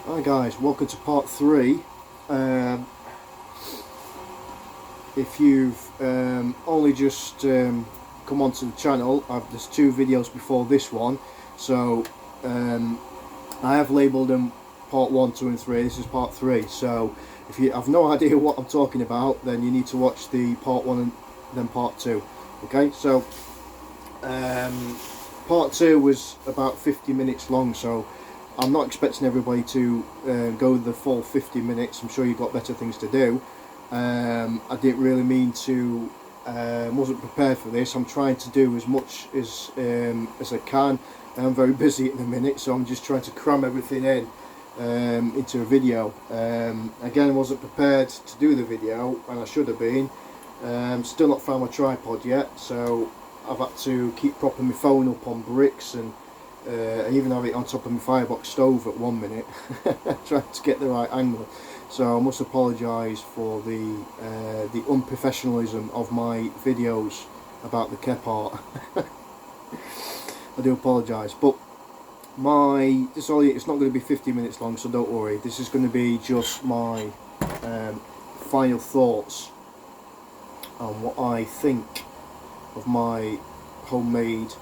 Hi guys, welcome to part 3. If you've only just come onto the channel, there's 2 videos before this one, so I have labelled them part 1, 2 and 3. This is part 3, so if you have no idea what I'm talking about, then you need to watch the part 1 and then part 2. Okay, so part 2 was about 50 minutes long, so I'm not expecting everybody to go the full 50 minutes. I'm sure you've got better things to do. I didn't really mean to, wasn't prepared for this. I'm trying to do as much as I can. I'm very busy at the minute, so I'm just trying to cram everything in into a video. Again, I wasn't prepared to do the video, and I should have been. Still not found my tripod yet, so I've had to keep propping my phone up on bricks, and I even have it on top of my firebox stove at one minute, trying to get the right angle. So I must apologise for the unprofessionalism of my videos about the kephart. I do apologise, but it's not going to be 50 minutes long, so don't worry. This is going to be just my final thoughts on what I think of my homemade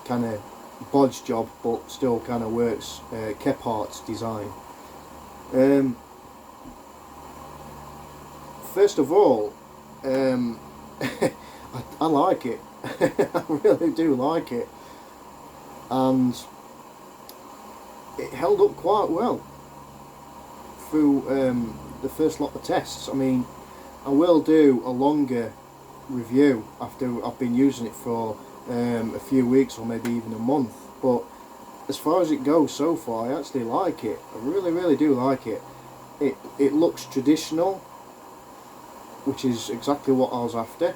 kind of bodge job, but still kind of works, kephart design. First of all, I like it. I really do like it, and it held up quite well through the first lot of tests. I mean, I will do a longer review after I've been using it for a few weeks or maybe even a month, but as far as it goes so far, I actually like it. I really do like it. It looks traditional, which is exactly what I was after.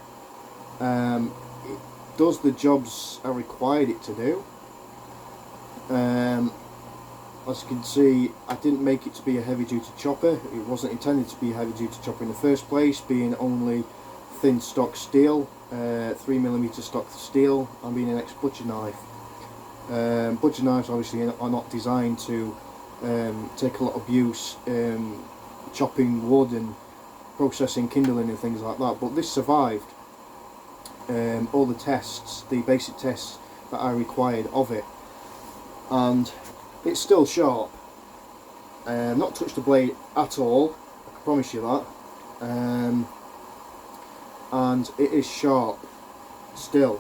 It does the jobs I required it to do. As you can see, I didn't make it to be a heavy duty chopper. It wasn't intended to be a heavy duty chopper in the first place, being only thin stock steel, 3mm stock steel, and being an ex-butcher knife. Butcher knives obviously are not designed to take a lot of abuse chopping wood and processing kindling and things like that, but this survived all the tests, the basic tests that I required of it, and it's still sharp. Not touched the blade at all, I can promise you that. And it is sharp still.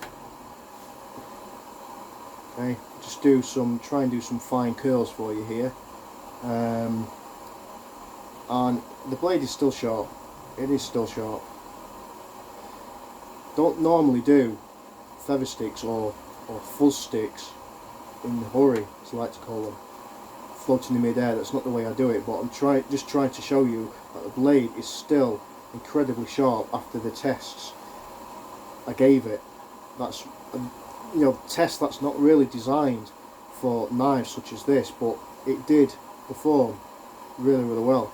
Okay, just try and do some fine curls for you here, and the blade is still sharp. It is still sharp. Don't normally do feather sticks or fuzz sticks in a hurry, as I like to call them, floating in mid-air. That's not the way I do it, but I'm just trying to show you that the blade is still incredibly sharp after the tests I gave it. That's test that's not really designed for knives such as this, but it did perform really well.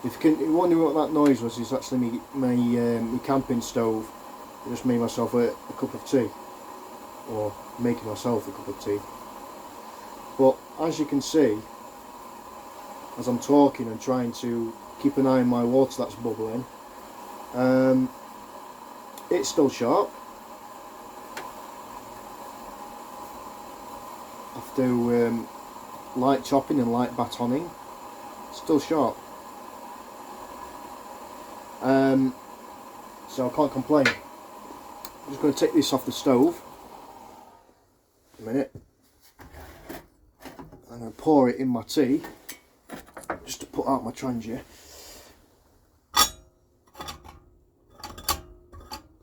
If you're wondering what that noise was, it's actually my camping stove. I just made myself a cup of tea, or making myself a cup of tea. But as you can see, as I'm talking and trying to keep an eye on my water that's bubbling, it's still sharp. After light chopping and light batoning, still sharp. So I can't complain. I'm just going to take this off the stove a minute. I'm going to pour it in my tea just to put out my trangia.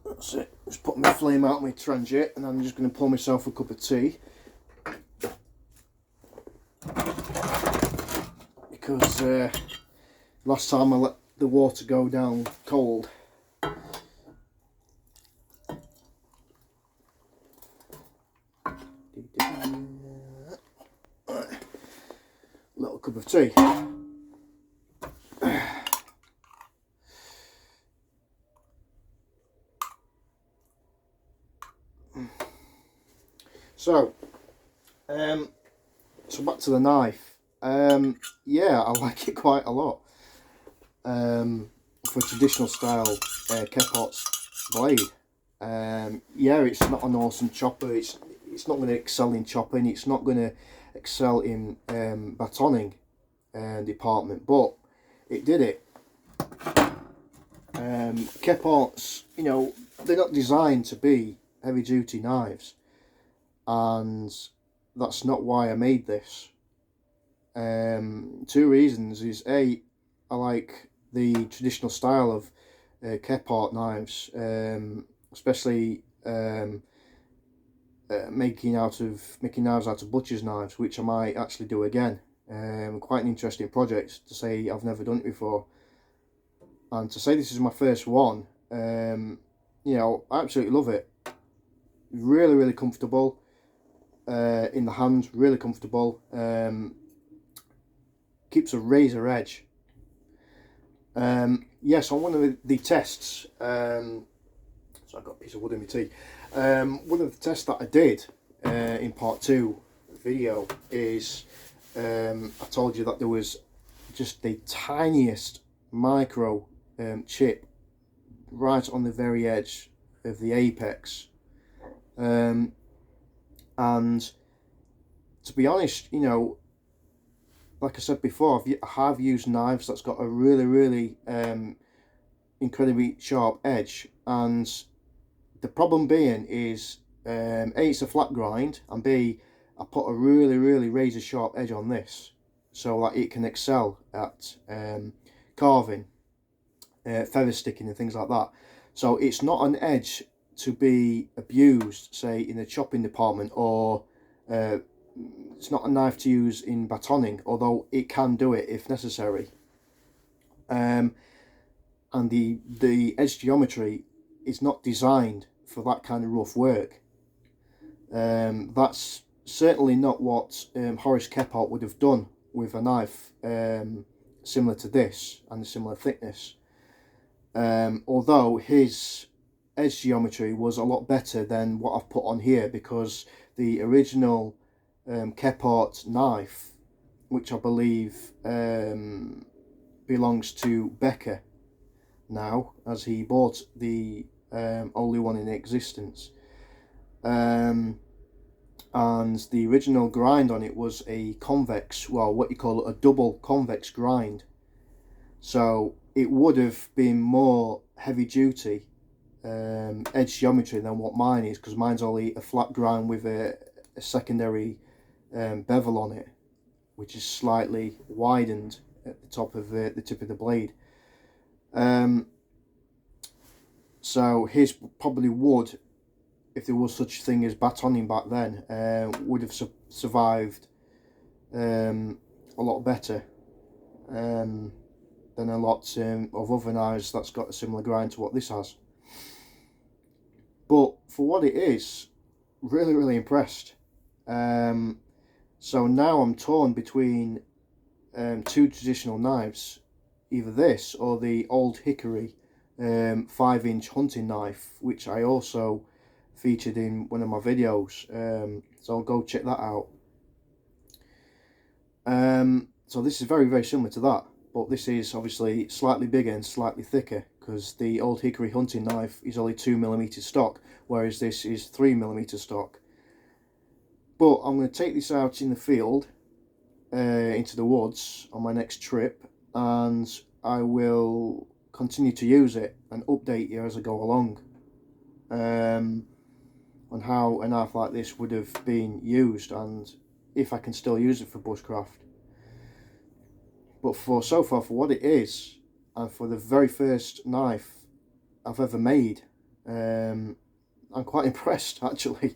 That's it. Just put my flame out my trangia, and I'm just going to pour myself a cup of tea, because last time I let the water go down cold. Little cup of tea. So back to the knife. Yeah, I like it quite a lot. For traditional style Kephart's blade. Yeah, it's not an awesome chopper. It's not going to excel in chopping. It's not going to excel in batoning department, but it did it. Kephart's, you know, they're not designed to be heavy duty knives, and that's not why I made this. Two reasons is A, I like the traditional style of kephart knives, especially making knives out of butcher's knives, which I might actually do again. Quite an interesting project to say I've never done it before, and to say this is my first one. You know, I absolutely love it. Really, really comfortable in the hand. Really comfortable. Keeps a razor edge. Yes, on one of the tests, so I've got a piece of wood in my tea. One of the tests that I did in part 2 video is I told you that there was just the tiniest micro chip right on the very edge of the apex, and to be honest, you know, like I said before, I have used knives that's got a really incredibly sharp edge, and the problem being is A, it's a flat grind, and B, I put a really razor sharp edge on this so that it can excel at carving, feather sticking and things like that. So it's not an edge to be abused, say, in the chopping department, or it's not a knife to use in batoning, although it can do it if necessary. And the edge geometry is not designed for that kind of rough work. That's certainly not what Horace Kephart would have done with a knife similar to this and a similar thickness. Although his edge geometry was a lot better than what I've put on here, because the original Kephart knife, which I believe belongs to Becker now, as he bought the only one in existence, and the original grind on it was a convex, well, what you call a double convex grind, so it would have been more heavy duty edge geometry than what mine is, because mine's only a flat grind with a secondary bevel on it, which is slightly widened at the top of the tip of the blade. So his probably would, if there was such a thing as batoning back then, would have survived a lot better than a lot of other knives that's got a similar grind to what this has. But for what it is, really impressed. So now I'm torn between two traditional knives, either this or the old hickory 5-inch hunting knife, which I also featured in one of my videos, so I'll go check that out. So this is very similar to that, but this is obviously slightly bigger and slightly thicker, because the old hickory hunting knife is only 2mm stock, whereas this is 3mm stock. But I'm going to take this out in the field, into the woods on my next trip, and I will continue to use it and update you as I go along on how a knife like this would have been used, and if I can still use it for bushcraft. But so far for what it is, and for the very first knife I've ever made, I'm quite impressed actually.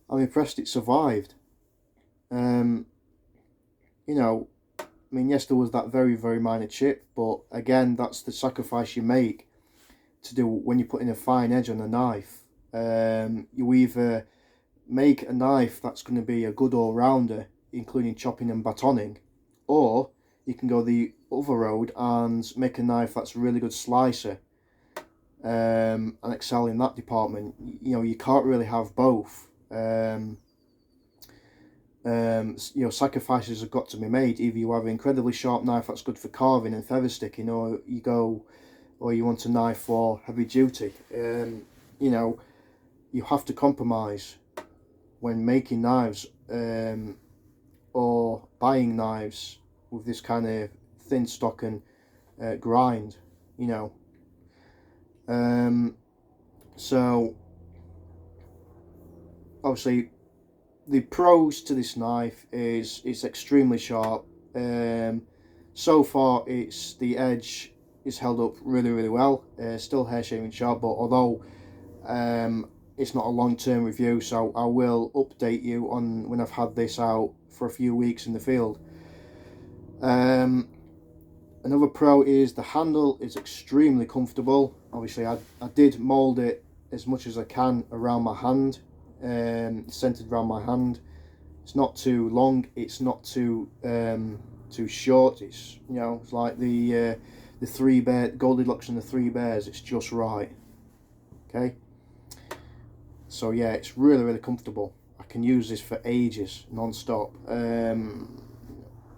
I'm impressed it survived. You know, I mean, yes, there was that very minor chip, but again, that's the sacrifice you make to do when you're putting a fine edge on a knife. You either make a knife that's going to be a good all-rounder, including chopping and batoning, or you can go the other road and make a knife that's a really good slicer and excel in that department. You know, you can't really have both. You know, sacrifices have got to be made. Either you have an incredibly sharp knife that's good for carving and feather sticking, or you want a knife for heavy duty. You know, you have to compromise when making knives, or buying knives with this kind of thin stock and grind, you know. So obviously the pros to this knife is it's extremely sharp. So far the edge is held up really well. Still hair shaving sharp, but although it's not a long-term review, so I will update you on when I've had this out for a few weeks in the field. Another pro is the handle is extremely comfortable. Obviously I did mould it as much as I can around my hand, centered around my hand. It's not too long, it's not too short. It's, you know, it's like the three bear Goldilocks and the Three Bears. It's just right. Okay, so yeah, it's really comfortable. I can use this for ages non-stop. You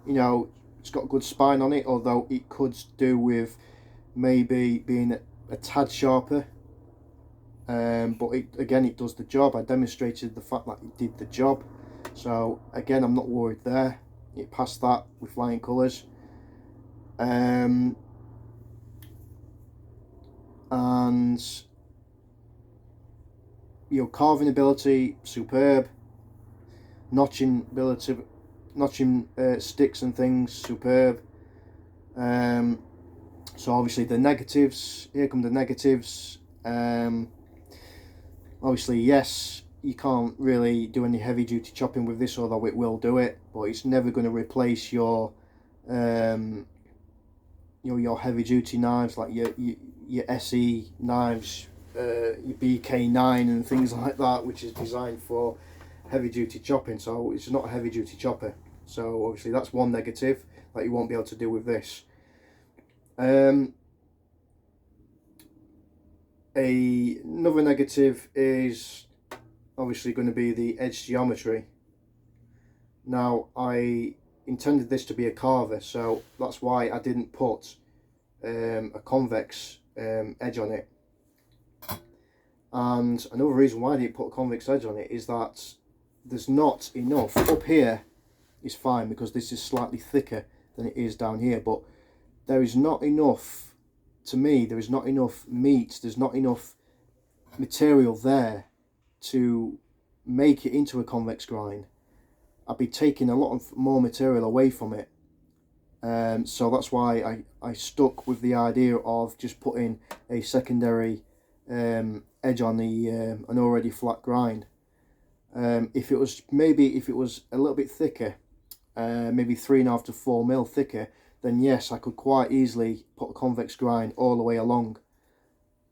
know, it's got a good spine on it, although it could do with maybe being a tad sharper, but it does the job. I demonstrated the fact that it did the job, so again, I'm not worried there. It passed that with flying colours. And your carving ability, superb. Notching ability, notching sticks and things, superb. So obviously the negatives, here come the negatives. Obviously, yes, you can't really do any heavy duty chopping with this, although it will do it, but it's never going to replace your you know, your heavy duty knives, like your SE knives, your BK9 and things like that, which is designed for heavy duty chopping. So it's not a heavy duty chopper, so obviously that's one negative that you won't be able to do with this. Another negative is obviously going to be the edge geometry. Now, I intended this to be a carver, so that's why I didn't put a convex edge on it. And another reason why I didn't put a convex edge on it is that there's not enough. Up here is fine because this is slightly thicker than it is down here, but there is not enough, to me, there is not enough meat, there's not enough material there to make it into a convex grind. I'd be taking a lot more material away from it. So that's why I stuck with the idea of just putting a secondary edge on an already flat grind. If it was a little bit thicker, maybe 3.5 to 4 mil thicker, then yes, I could quite easily put a convex grind all the way along.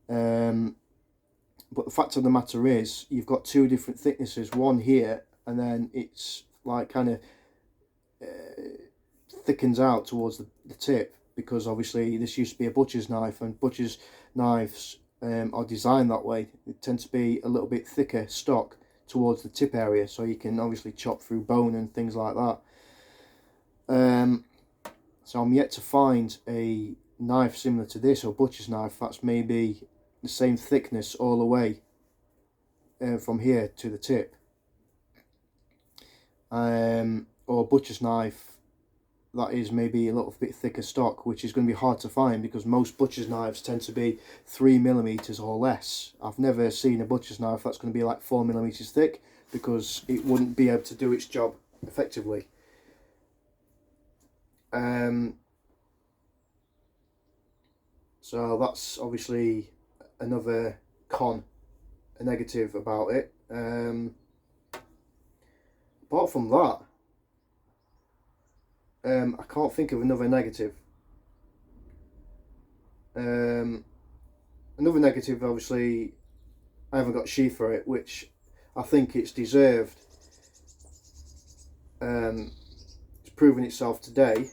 But the fact of the matter is, you've got two different thicknesses, one here, and then it's like kind of thickens out towards the tip, because obviously this used to be a butcher's knife, and butcher's knives are designed that way. They tend to be a little bit thicker stock towards the tip area, so you can obviously chop through bone and things like that. So I'm yet to find a knife similar to this, or butcher's knife, that's maybe the same thickness all the way from here to the tip. Or a butcher's knife that is maybe a little bit thicker stock, which is going to be hard to find because most butcher's knives tend to be 3mm or less. I've never seen a butcher's knife that's going to be like 4mm thick, because it wouldn't be able to do its job effectively. So that's obviously another a negative about it. Apart from that, I can't think of another negative. Another negative, obviously, I haven't got sheath for it, which I think it's deserved. It's proven itself today.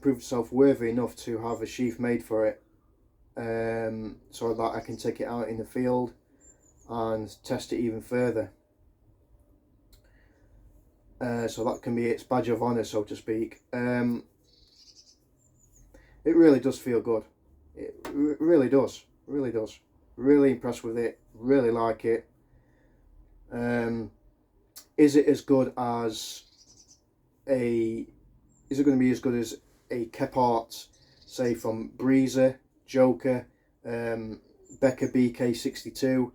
Proved itself worthy enough to have a sheath made for it, so that I can take it out in the field and test it even further. so that can be its badge of honour, so to speak. It really does feel good. It really does. Really does. Really impressed with it. Really like it. Is it as good as a? Is it going to be as good as a kephart, say from Breezer, Joker, Becker BK62,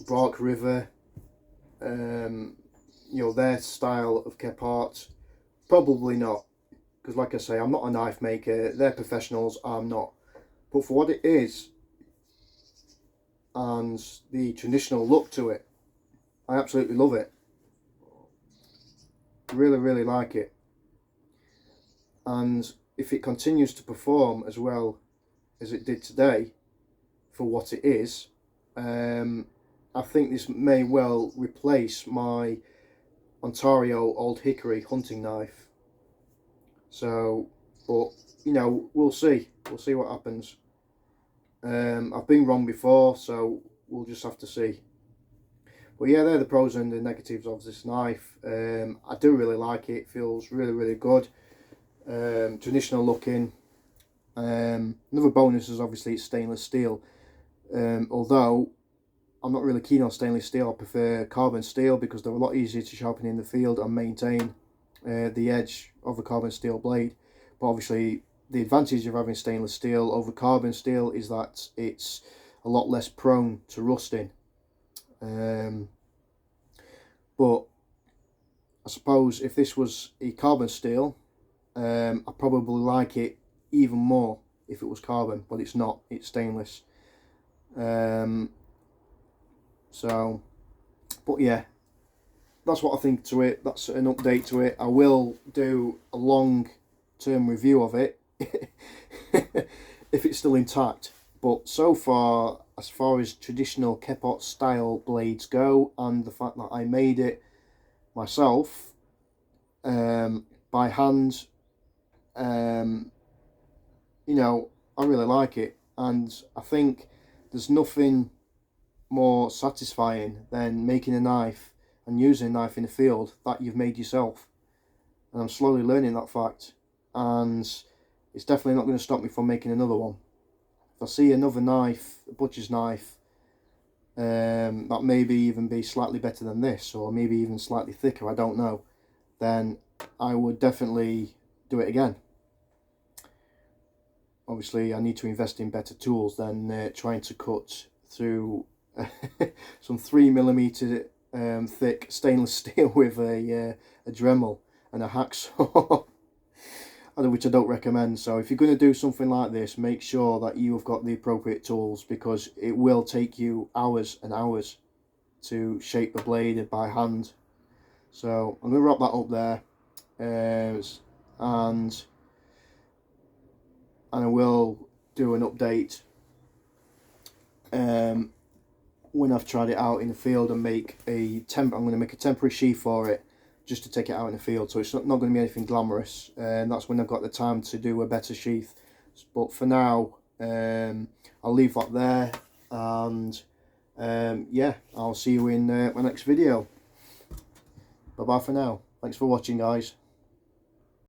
Bark River, you know, their style of kephart? Probably not, because like I say, I'm not a knife maker. They're professionals, I'm not. But for what it is, and the traditional look to it, I absolutely love it. Really, really like it. And if it continues to perform as well as it did today, for what it is, I think this may well replace my Ontario Old Hickory hunting knife. So, but you know, we'll see. We'll see what happens. I've been wrong before, so we'll just have to see. But yeah, they're the pros and the negatives of this knife. I do really like it. It feels really, really good. Traditional looking. Another bonus is obviously it's stainless steel. Although I'm not really keen on stainless steel, I prefer carbon steel because they're a lot easier to sharpen in the field and maintain the edge of a carbon steel blade. But obviously the advantage of having stainless steel over carbon steel is that it's a lot less prone to rusting. But I suppose if this was a carbon steel, I'd probably like it even more if it was carbon, but it's not, it's stainless. So, but yeah, that's what I think to it. That's an update to it. I will do a long-term review of it if it's still intact. But so far as traditional kephart style blades go, and the fact that I made it myself by hand, you know, I really like it. And I think there's nothing more satisfying than making a knife and using a knife in the field that you've made yourself. And I'm slowly learning that fact, and it's definitely not going to stop me from making another one. If I see another knife, a butcher's knife, that maybe even be slightly better than this, or maybe even slightly thicker, I don't know, then I would definitely do it again. Obviously I need to invest in better tools than trying to cut through some 3mm thick stainless steel with a Dremel and a hacksaw, which I don't recommend. So if you're going to do something like this, make sure that you have got the appropriate tools, because it will take you hours and hours to shape the blade by hand. So I'm going to wrap that up there, and I will do an update when I've tried it out in the field and I'm going to make a temporary sheath for it just to take it out in the field. So it's not going to be anything glamorous, and that's when I've got the time to do a better sheath. But for now, I'll leave that there, and yeah, I'll see you in my next video. Bye bye for now. Thanks for watching, guys.